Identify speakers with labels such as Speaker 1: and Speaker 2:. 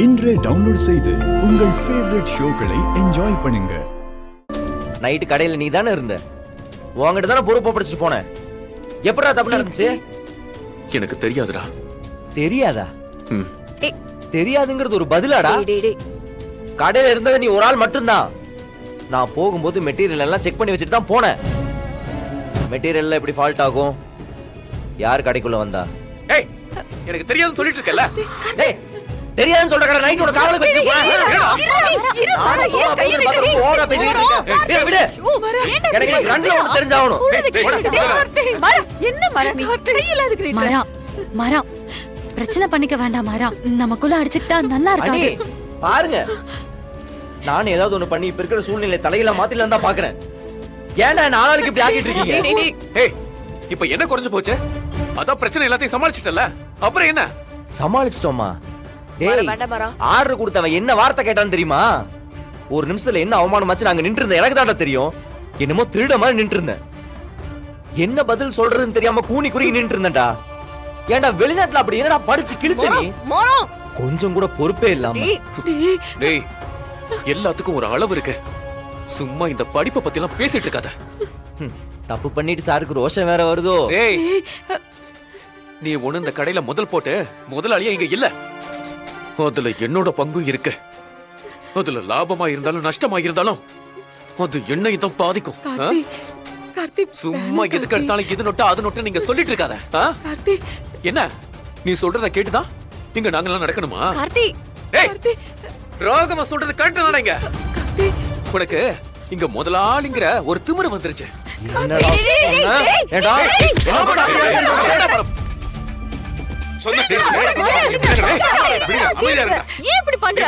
Speaker 1: இன்றே டவுன்லோட் செய்து உங்கள் ஃபேவரட் ஷோக்களை என்ஜாய் பண்ணுங்க.
Speaker 2: நைட்டு கடையில நீ தானே இருந்த, உன்கிட்ட தானே பொறுப்பை படிச்சுட்டு போனேன். எப்படா தப்பு நடந்துச்சு?
Speaker 3: எனக்கு தெரியாதுடா.
Speaker 2: தெரியாதா? தெரியாதுங்கிறது ஒரு பதிலாடா? கடையில இருந்தது நீ ஒரு ஆள் மட்டும்தான். நான் போகும்போது மெட்டீரியல் எல்லாம் செக் பண்ணி வச்சுட்டு தான் போனேன். மெட்டீரியல்ல எப்படி ஃபால்ட் ஆகும்? யார் கடைக்குள்ள வந்தா?
Speaker 3: ஏய், எனக்கு தெரியாதுன்னு சொல்லிட்டு இருக்கல.
Speaker 2: ஏய், தெரியாதுன்னு சொல்ற கடை நைட்டோட காவலுக்கு வச்சு போறேன். ஓவரா பேசிட்டு இருக்க. ஏய் விடு. எனக்கு ரெண்டுல ஒன்னு தெரிஞ்சாவணும்.
Speaker 4: என்ன மரம் கையில அதுக்கு மரம் பிரச்சனை பண்ணிக்க வேண்டாம். மரம் நமக்குள்ள அடிச்சுக்கிட்டா நல்லா இருக்காது.
Speaker 2: பாருங்க, நான் ஏதாவது ஒண்ணு பண்ணி இப்ப இருக்கிற சூழ்நிலை தலையில மாத்திலாம் தான் பாக்குறேன். ஏன்டா நாளைக்கு இப்படி ஆகிட்டு இருக்கீங்க?
Speaker 3: ஏய், இப்போ என்ன குறைஞ்சு போச்சு? அதான் பிரச்சனை எல்லாத்தையும் சமாளிச்சிட்டல, அப்புறம் என்ன?
Speaker 2: சமாளிச்சிட்டோமா? டேய், ஆர்டர் கொடுத்தவன் என்ன வார்த்தை கேட்டான்னு தெரியுமா? ஒரு நிமிஷத்துல என்ன அவமானமாச்சு நாங்க நின்று இருந்தேன். எனக்கு தான்டா தெரியும். என்னமோ திருட மாதிரி நின்று இருந்தேன். என்ன பதில் சொல்றதுன்னு தெரியாம கூனி குறுகி நின்று இருந்தேன்டா. ஏன்டா வெளிநாட்டுல அப்படி என்னடா படிச்சு கிழிச்சு நீ? கொஞ்சம் கூட பொறுப்பே இல்லாம.
Speaker 3: டேய், எல்லாத்துக்கும் ஒரு அளவு இருக்கு. சும்மா இந்த படிப்பை பத்தி எல்லாம் பேசிட்டு இருக்காத.
Speaker 2: தப்பு பண்ணிட்டு சாருக்கு ரோஷம் வேற வருதோ?
Speaker 3: டேய், நீ ஒண்ணு இந்த கடையில முதல் போட்டு முதலாளியா இங்க இல்ல. அதுல என்னோட பங்கும் இருக்கு. அதுல லாபமா இருந்தாலும் நஷ்டமா இருந்தாலும் அது என்னையும் தான் பாதிக்கும். சும்மா எதுக்கு எடுத்தாலும் இது நொட்டா அது நொட்ட நீங்க சொல்லிட்டு இருக்காத. என்ன நீ சொல்றத கேட்டுதான் இங்க நாங்கெல்லாம் நடக்கணுமா? ராகவ சொல்றது கேட்டு இங்க உனக்கு இங்க முதலாளிங்கிற ஒரு திமிரு வந்துருச்சு.
Speaker 4: ஏன் இப்படி பண்ற?